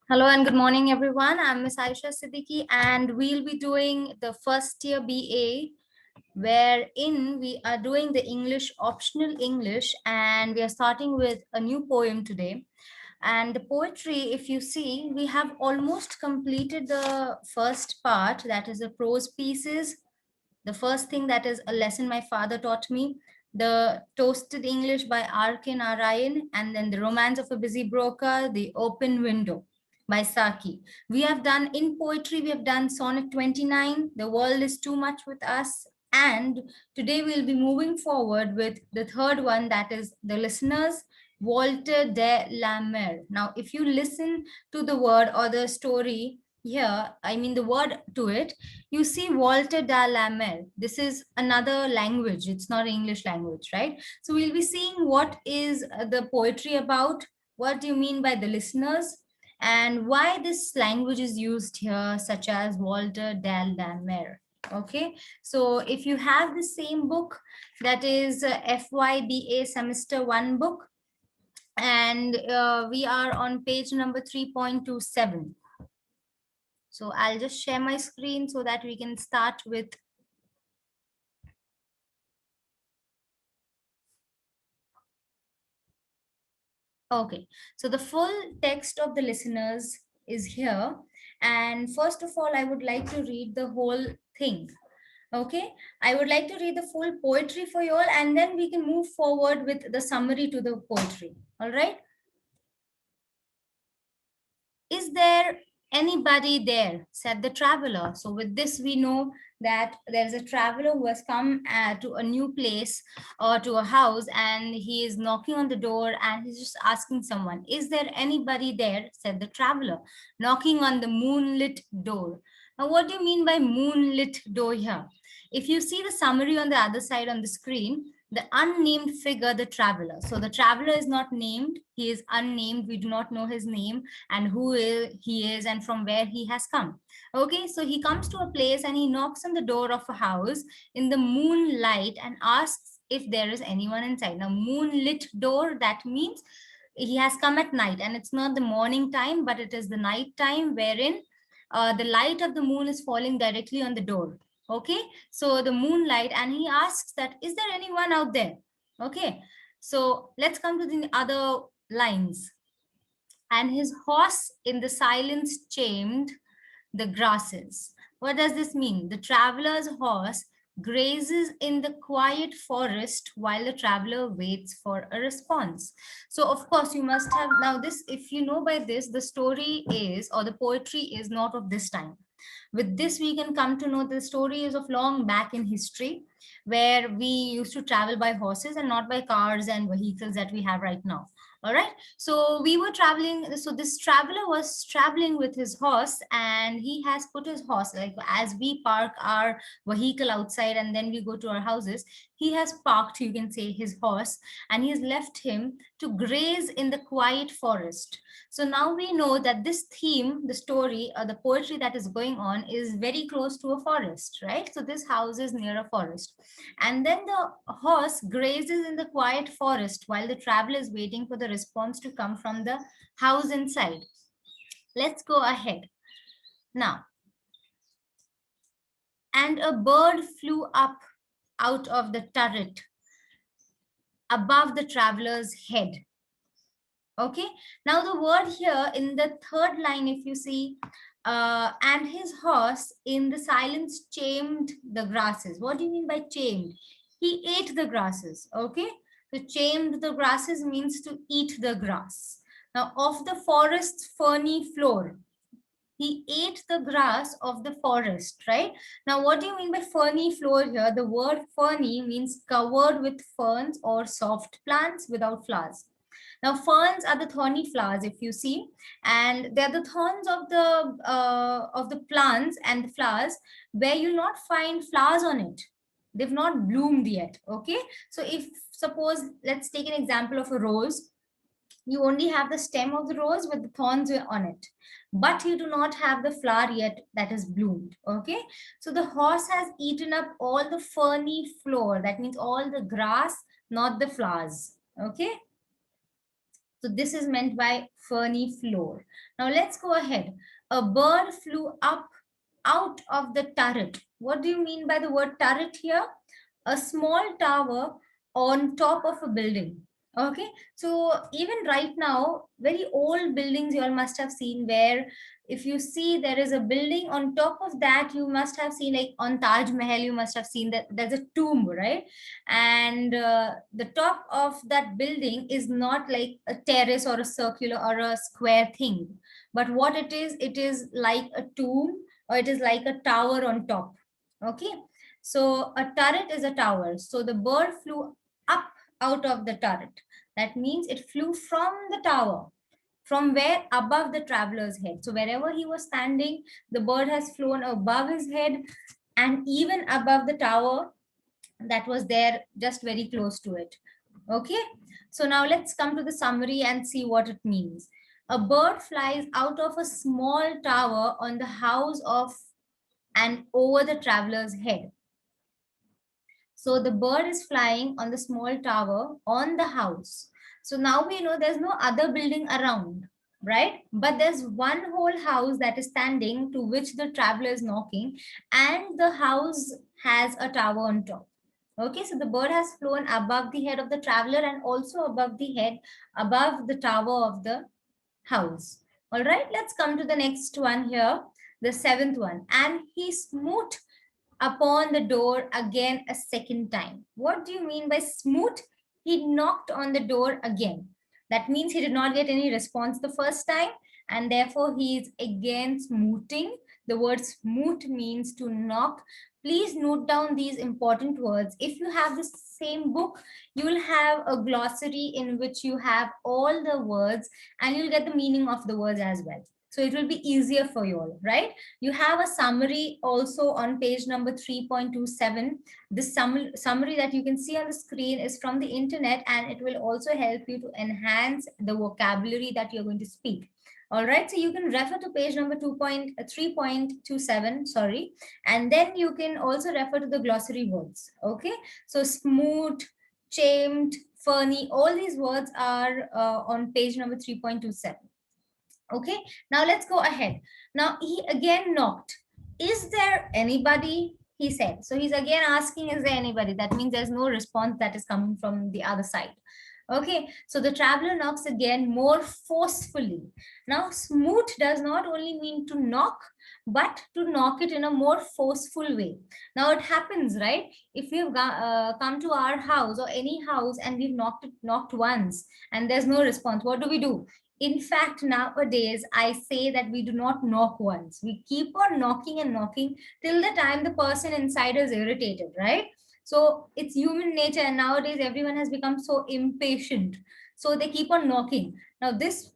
Hello and good morning, everyone. I'm Miss Aisha Siddiqui, and we'll be doing the first year BA, wherein we are doing the English optional English, and we are starting with a new poem today. And the poetry, if you see, we have almost completed the first part, that is the prose pieces. The first thing, that is a lesson my father taught me, the Toasted English by R.K. Narayan, and then the Romance of a Busy Broker, the Open Window by Saki. We have done in poetry, we have done Sonnet 29, The World is Too Much with Us. And today we'll be moving forward with the third one, that is The Listeners, Walter de la Mare. Now, if you listen to the word or the story here, I mean the word to it, you see Walter da la Mare. This is another language. It's not English language, right? So we'll be seeing what is the poetry about, what do you mean by the listeners, and why this language is used here, such as Walter da la Mare. Okay, so if you have the same book, that is FYBA semester 1 book, and we are on page number 3.27. So I'll just share my screen so that we can start with. Okay, so the full text of the listeners is here. And first of all, I would like to read the whole thing. Okay, I would like to read the full poetry for you all, and then we can move forward with the summary to the poetry. All right. Is there anybody there? Said the traveler. So, with this, we know that there's a traveler who has come to a new place or to a house, and he is knocking on the door and he's just asking someone, is there anybody there? Said the traveler, knocking on the moonlit door. Now, what do you mean by moonlit door here? If you see the summary on the other side on the screen, the unnamed figure, the traveler. So the traveler is not named, he is unnamed. We do not know his name and he is and from where he has come. Okay, so he comes to a place and he knocks on the door of a house in the moonlight and asks if there is anyone inside. Now, moonlit door, that means he has come at night, and it's not the morning time, but it is the night time wherein the light of the moon is falling directly on the door. Okay, so the moonlight, and he asks that, is there anyone out there? Okay, so let's come to the other lines. And his horse in the silence chamed the grasses. What does this mean? The traveler's horse grazes in the quiet forest while the traveler waits for a response. So, of course, you must have now this, if you know by this, the story is or the poetry is not of this time. With this, we can come to know the story is of long back in history, where we used to travel by horses and not by cars and vehicles that we have right now. All right, so we were traveling, so this traveler was traveling with his horse, and he has put his horse, like as we park our vehicle outside and then we go to our houses, he has parked, you can say, his horse, and he has left him to graze in the quiet forest. So now we know that this theme, the story or the poetry that is going on, is very close to a forest, right? So this house is near a forest, and then the horse grazes in the quiet forest while the traveler is waiting for the response to come from the house inside. Let's go ahead now. And a bird flew up out of the turret above the traveler's head. Okay, now the word here in the third line, if you see, and his horse in the silence chamed the grasses. What do you mean by chamed? He ate the grasses. Okay, so chamed the grasses means to eat the grass. Now, of the forest's ferny floor, he ate the grass of the forest, right? Now, what do you mean by ferny floor here? The word ferny means covered with ferns or soft plants without flowers. Now, ferns are the thorny flowers, if you see, and they're the thorns of the plants and the flowers where you'll not find flowers on it. They've not bloomed yet. Okay, so if suppose let's take an example of a rose, you only have the stem of the rose with the thorns on it, but you do not have the flower yet that is bloomed. Okay, so the horse has eaten up all the ferny floor, that means all the grass, not the flowers. Okay, So this is meant by ferny floor. Now let's go ahead. A bird flew up out of the turret. What do you mean by the word turret here? A small tower on top of a building. Okay, so even right now, very old buildings you all must have seen, where if you see there is a building on top of that, you must have seen, like on Taj Mahal, you must have seen that there's a tomb, right? And the top of that building is not like a terrace or a circular or a square thing, but what it is like a tomb, or it is like a tower on top. Okay, so a turret is a tower. So the bird flew up out of the turret. That means it flew from the tower. From where? Above the traveler's head. So wherever he was standing, the bird has flown above his head and even above the tower that was there, just very close to it. Okay, so now let's come to the summary and see what it means. A bird flies out of a small tower on the house of and over the traveler's head. So the bird is flying on the small tower on the house. So now we know there's no other building around, right? But there's one whole house that is standing, to which the traveler is knocking, and the house has a tower on top. Okay, so the bird has flown above the head of the traveler and also above the head, above the tower of the house. All right, let's come to the next one here, the seventh one. And he smote upon the door again a second time. What do you mean by smoot? He knocked on the door again. That means he did not get any response the first time, and therefore he is again smooting. The word smoot means to knock. Please note down these important words. If you have the same book, you will have a glossary in which you have all the words, and you'll get the meaning of the words as well. So it will be easier for you all, right? You have a summary also on page number 3.27. This summary that you can see on the screen is from the internet, and it will also help you to enhance the vocabulary that you're going to speak. All right, so you can refer to page number 3.27, sorry, and then you can also refer to the glossary words. Okay, so smooth, chamed, ferny, all these words are on page number 3.27. Okay, now let's go ahead. Now he again knocked. Is there anybody? He said. So he's again asking, is there anybody? That means there's no response that is coming from the other side. Okay, so the traveler knocks again more forcefully. Now, smoot does not only mean to knock, but to knock it in a more forceful way. Now, it happens, right? If we've come to our house or any house and we've knocked once and there's no response, what do? In fact, nowadays, I say that we do not knock once. We keep on knocking and knocking till the time the person inside is irritated, right? So it's human nature. And nowadays, everyone has become so impatient. So they keep on knocking. Now, this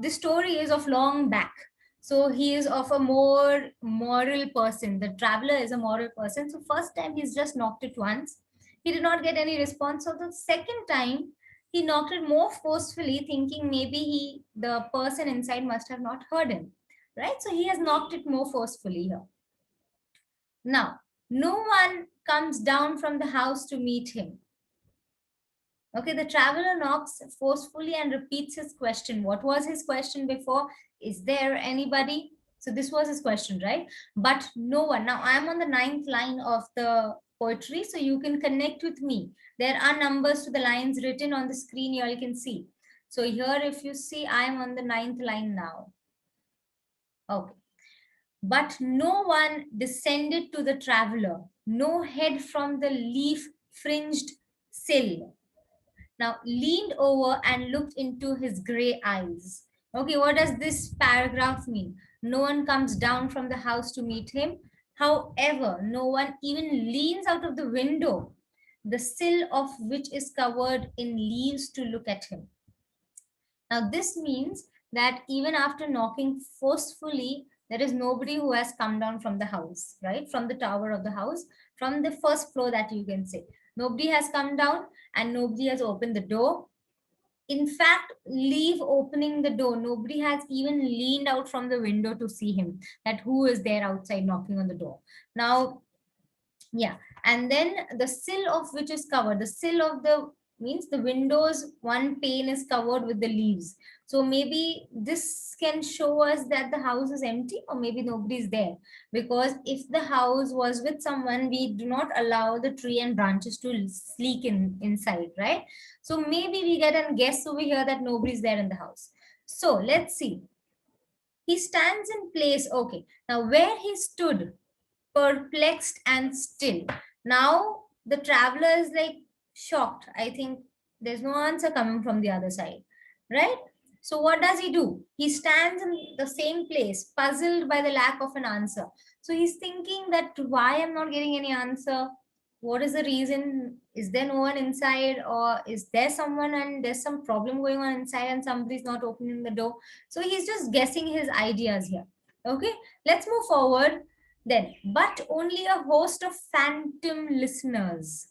story is of long back. So he is of a more moral person. The traveler is a moral person. So first time he's just knocked it once. He did not get any response. So the second time, he knocked it more forcefully, thinking maybe the person inside must have not heard him, right? So he has knocked it more forcefully here. Now, no one comes down from the house to meet him. Okay, the traveler knocks forcefully and repeats his question. What was his question before? Is there anybody? So this was his question, right? But no one. Now I am on the 9th line of the poetry, so you can connect with me. There are numbers to the lines written on the screen, you all can see. So here, if you see, I am on the 9th line now. Okay. But no one descended to the traveler, no head from the leaf fringed sill. Now leaned over and looked into his gray eyes. Okay, what does this paragraph mean? No one comes down from the house to meet him. However, no one even leans out of the window, the sill of which is covered in leaves, to look at him. Now, this means that even after knocking forcefully, there is nobody who has come down from the house, right? From the tower of the house, from the first floor, that you can say. Nobody has come down and nobody has opened the door. In fact, leave opening the door. Nobody has even leaned out from the window to see him, that who is there outside knocking on the door. Now, yeah. And then the sill of which is covered, the sill of the means the windows, one pane is covered with the leaves. So maybe this can show us that the house is empty, or maybe nobody's there. Because if the house was with someone, we do not allow the tree and branches to sleek inside, right? So maybe we get a guess over here that nobody's there in the house. So let's see. He stands in place. Okay. Now, where he stood, perplexed and still. Now, the traveler is like shocked. I think there's no answer coming from the other side, right? So, what does he do? He stands in the same place, puzzled by the lack of an answer. So, he's thinking that why I'm not getting any answer. What is the reason? Is there no one inside, or is there someone and there's some problem going on inside and somebody's not opening the door? So he's just guessing his ideas here. Okay, let's move forward then. But only a host of phantom listeners,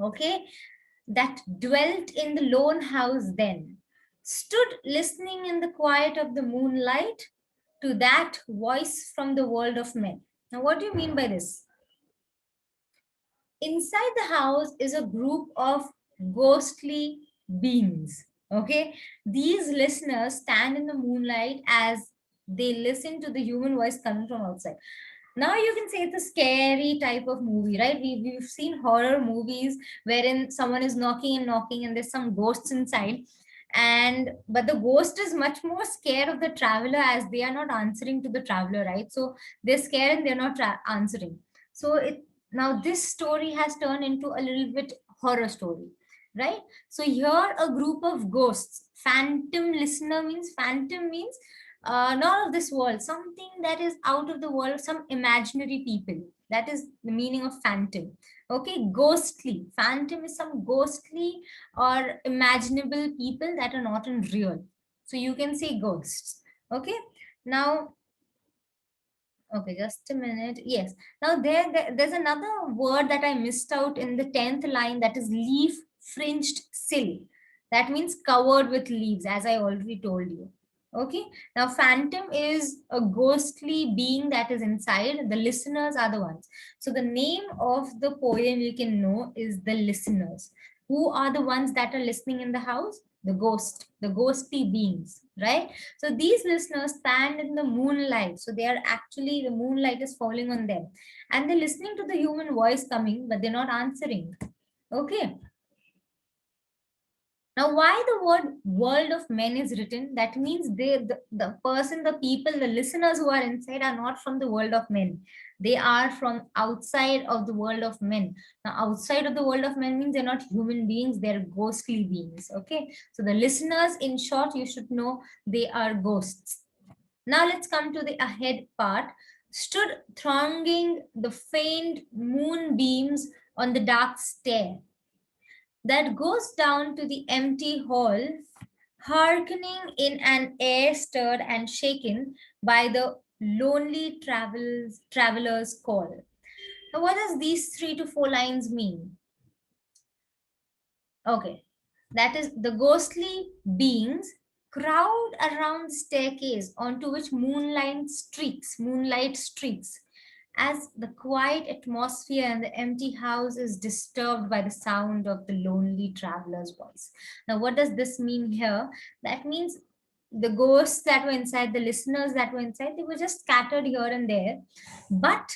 okay, that dwelt in the lone house then, stood listening in the quiet of the moonlight to that voice from the world of men. Now, what do you mean by this? Inside the house is a group of ghostly beings. Okay, these listeners stand in the moonlight as they listen to the human voice coming from outside. Now you can say it's a scary type of movie, right? We've seen horror movies wherein someone is knocking and knocking and there's some ghosts inside. And but the ghost is much more scared of the traveler as they are not answering to the traveler, right? So they're scared and they're not answering. So it now this story has turned into a little bit horror story, right? So here a group of ghosts, phantom listener means, phantom means not of this world, something that is out of the world, some imaginary people. That is the meaning of phantom. Okay, ghostly. Phantom is some ghostly or imaginable people that are not in real. So you can say ghosts. Okay, now, okay, just a minute. Yes. Now there's another word that I missed out in the 10th line, that is leaf fringed sill. That means covered with leaves, as I already told you. Okay. Now phantom is a ghostly being that is inside. The listeners are the ones. So the name of the poem you can know is The Listeners. Who are the ones that are listening in the house? The ghost, the ghostly beings, right? So these listeners stand in the moonlight. So they are actually, the moonlight is falling on them. And they're listening to the human voice coming, but they're not answering. Okay. Now, why the word world of men is written? That means the person, the people, the listeners who are inside are not from the world of men. They are from outside of the world of men. Now, outside of the world of men means they're not human beings, they're ghostly beings. Okay. So the listeners, in short, you should know they are ghosts. Now let's come to the ahead part. Stood thronging the faint moonbeams on the dark stair that goes down to the empty hall, hearkening in an air stirred and shaken by the lonely traveler's call. Now, what does these 3 to 4 lines mean? Okay, that is the ghostly beings crowd around the staircase onto which moonlight streaks, as the quiet atmosphere and the empty house is disturbed by the sound of the lonely traveler's voice. Now, what does this mean here? That means the ghosts that were inside, the listeners that were inside, they were just scattered here and there. But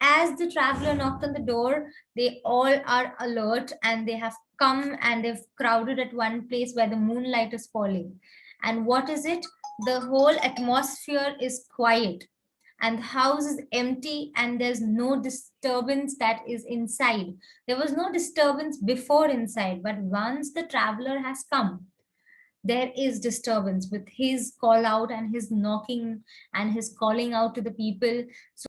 as the traveler knocked on the door, they all are alert and they have come and they've crowded at one place where the moonlight is falling. And what is it? The whole atmosphere is quiet and the house is empty and there's no disturbance that is inside. There was no disturbance before inside, but once the traveler has come, there is disturbance with his call out and his knocking and his calling out to the people. So